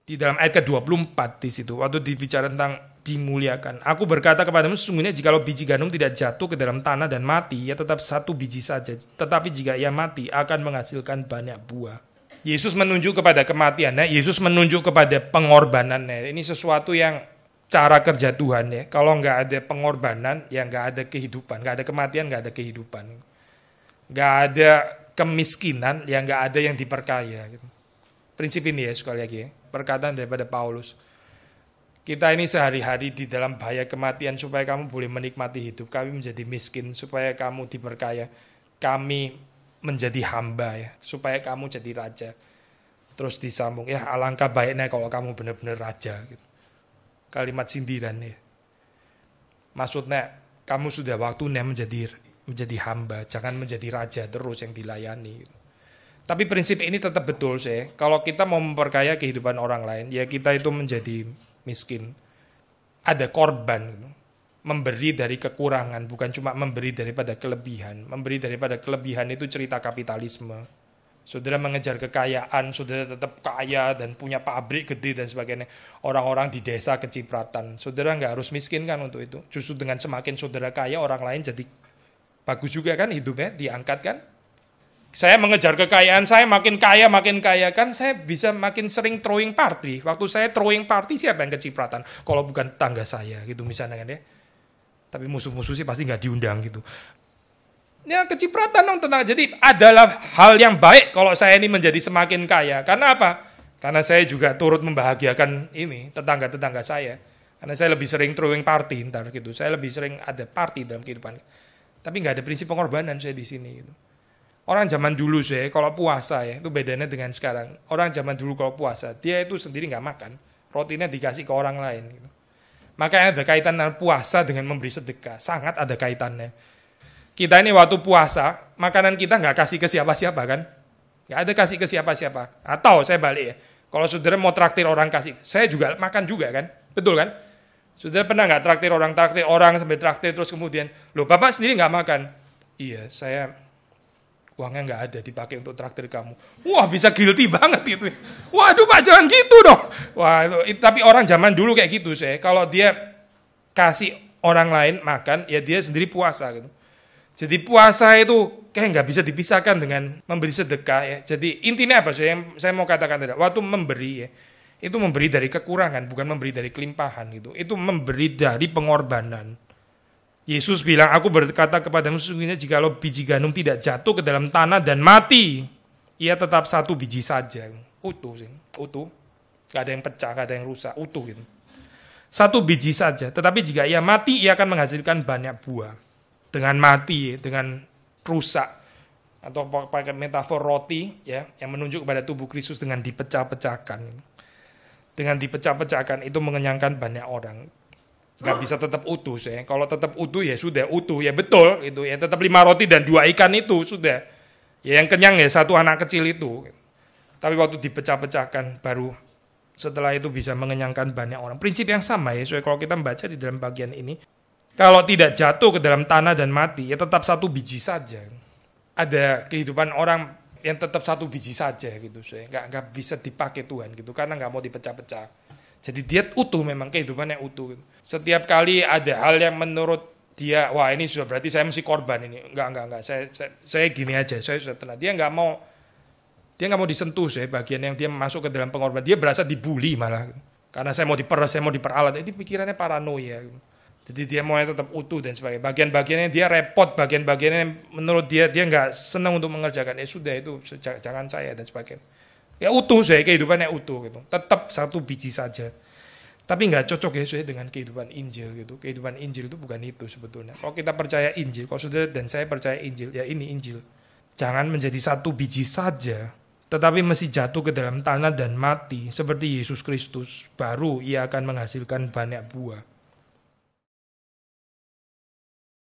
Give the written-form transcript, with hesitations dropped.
Di dalam ayat ke-24 di situ, waktu dibicara tentang dimuliakan. Aku berkata kepadamu, sesungguhnya jikalau biji gandum tidak jatuh ke dalam tanah dan mati, ia tetap satu biji saja. Tetapi jika ia mati, akan menghasilkan banyak buah. Yesus menunjuk kepada kematiannya, Yesus menunjuk kepada pengorbanannya. Ini sesuatu yang cara kerja Tuhan ya. Kalau nggak ada pengorbanan, ya nggak ada kehidupan. Nggak ada kematian, nggak ada kehidupan. Nggak ada kemiskinan, ya nggak ada yang diperkaya. Gitu. Prinsip ini ya sekali lagi ya. Perkataan daripada Paulus. Kita ini sehari-hari di dalam bahaya kematian supaya kamu boleh menikmati hidup. Kami menjadi miskin supaya kamu diperkaya. Kami menjadi hamba ya supaya kamu jadi raja. Terus disambung ya alangkah baiknya kalau kamu benar-benar raja. Gitu. Kalimat sindiran ya. Maksudnya kamu sudah waktunya menjadi hamba. Jangan menjadi raja terus yang dilayani. Gitu. Tapi prinsip ini tetap betul sih. Kalau kita mau memperkaya kehidupan orang lain, ya kita itu menjadi miskin. Ada korban. Gitu. Memberi dari kekurangan, bukan cuma memberi daripada kelebihan. Memberi daripada kelebihan itu cerita kapitalisme. Saudara mengejar kekayaan, saudara tetap kaya dan punya pabrik gede dan sebagainya. Orang-orang di desa kecipratan. Saudara nggak harus miskin kan untuk itu. Justru dengan semakin saudara kaya, orang lain jadi bagus juga kan hidupnya, diangkat kan. Saya mengejar kekayaan, saya makin kaya kan saya bisa makin sering throwing party. Waktu saya throwing party siapa yang kecipratan? Kalau bukan tetangga saya gitu misalnya kan ya. Tapi musuh-musuh sih pasti nggak diundang gitu. Ya kecipratan dong tenang. Jadi adalah hal yang baik kalau saya ini menjadi semakin kaya. Karena apa? Karena saya juga turut membahagiakan ini tetangga-tetangga saya. Karena saya lebih sering throwing party ntar gitu. Saya lebih sering ada party dalam kehidupan. Tapi nggak ada prinsip pengorbanan saya di sini gitu. Orang zaman dulu sih, kalau puasa ya, itu bedanya dengan sekarang. Orang zaman dulu kalau puasa, dia itu sendiri nggak makan. Rotinya dikasih ke orang lain. Gitu. Makanya ada kaitan dengan puasa dengan memberi sedekah. Sangat ada kaitannya. Kita ini waktu puasa, makanan kita nggak kasih ke siapa-siapa kan? Nggak ada kasih ke siapa-siapa. Atau saya balik ya, kalau saudara mau traktir orang kasih, saya juga makan juga kan? Betul kan? Saudara pernah nggak traktir orang sampai traktir terus kemudian, loh bapak sendiri nggak makan? Iya, saya... uangnya nggak ada dipakai untuk traktir kamu. Wah bisa guilty banget gitu. Waduh pak jangan gitu dong. Wah tapi orang zaman dulu kayak gitu sih. Kalau dia kasih orang lain makan, ya dia sendiri puasa gitu. Jadi puasa itu kayak nggak bisa dipisahkan dengan memberi sedekah ya. Jadi intinya apa sih yang saya mau katakan tadi? Waktu memberi ya, itu memberi dari kekurangan, bukan memberi dari kelimpahan gitu. Itu memberi dari pengorbanan. Yesus bilang, aku berkata kepadamu sesungguhnya jikalau biji gandum tidak jatuh ke dalam tanah dan mati, ia tetap satu biji saja. Utuh sih, utuh. Gak ada yang pecah, gak ada yang rusak, utuh gitu. Satu biji saja, tetapi jika ia mati, ia akan menghasilkan banyak buah. Dengan mati, dengan rusak. Atau pakai metafor roti, ya, yang menunjuk kepada tubuh Kristus dengan dipecah-pecahkan. Dengan dipecah-pecahkan, itu mengenyangkan banyak orang. Gak bisa tetap utuh sih. Kalau tetap utuh ya sudah utuh ya betul gitu ya tetap 5 roti dan 2 ikan itu sudah. Ya yang kenyang ya 1 anak kecil itu. Tapi waktu dipecah-pecahkan baru setelah itu bisa mengenyangkan banyak orang. Prinsip yang sama ya. So, kalau kita membaca di dalam bagian ini, kalau tidak jatuh ke dalam tanah dan mati ya tetap 1 biji saja. Ada kehidupan orang yang tetap 1 biji saja gitu. So, gak bisa dipakai Tuhan gitu karena gak mau dipecah-pecah. Jadi dia utuh memang kehidupannya utuh. Setiap kali ada hal yang menurut dia, wah ini sudah berarti saya mesti korban ini. Enggak. Saya gini aja, saya sudah tenang. Dia nggak mau disentuh saya bagian yang dia masuk ke dalam pengorbanan. Dia berasa dibully malah. Karena saya mau diperas, saya mau diperalat. Ini pikirannya paranoia. Jadi dia mau tetap utuh dan sebagainya. Bagian-bagiannya dia repot, bagian-bagiannya menurut dia nggak senang untuk mengerjakan. Ya sudah itu jangan saya dan sebagainya. Ya utuh saya, kehidupannya utuh gitu. Tetap 1 biji saja. Tapi nggak cocok ya saya dengan kehidupan Injil gitu. Kehidupan Injil itu bukan itu sebetulnya. Kalau kita percaya Injil, kalau saudara dan saya percaya Injil, ya ini Injil. Jangan menjadi 1 biji saja, tetapi mesti jatuh ke dalam tanah dan mati seperti Yesus Kristus. Baru ia akan menghasilkan banyak buah.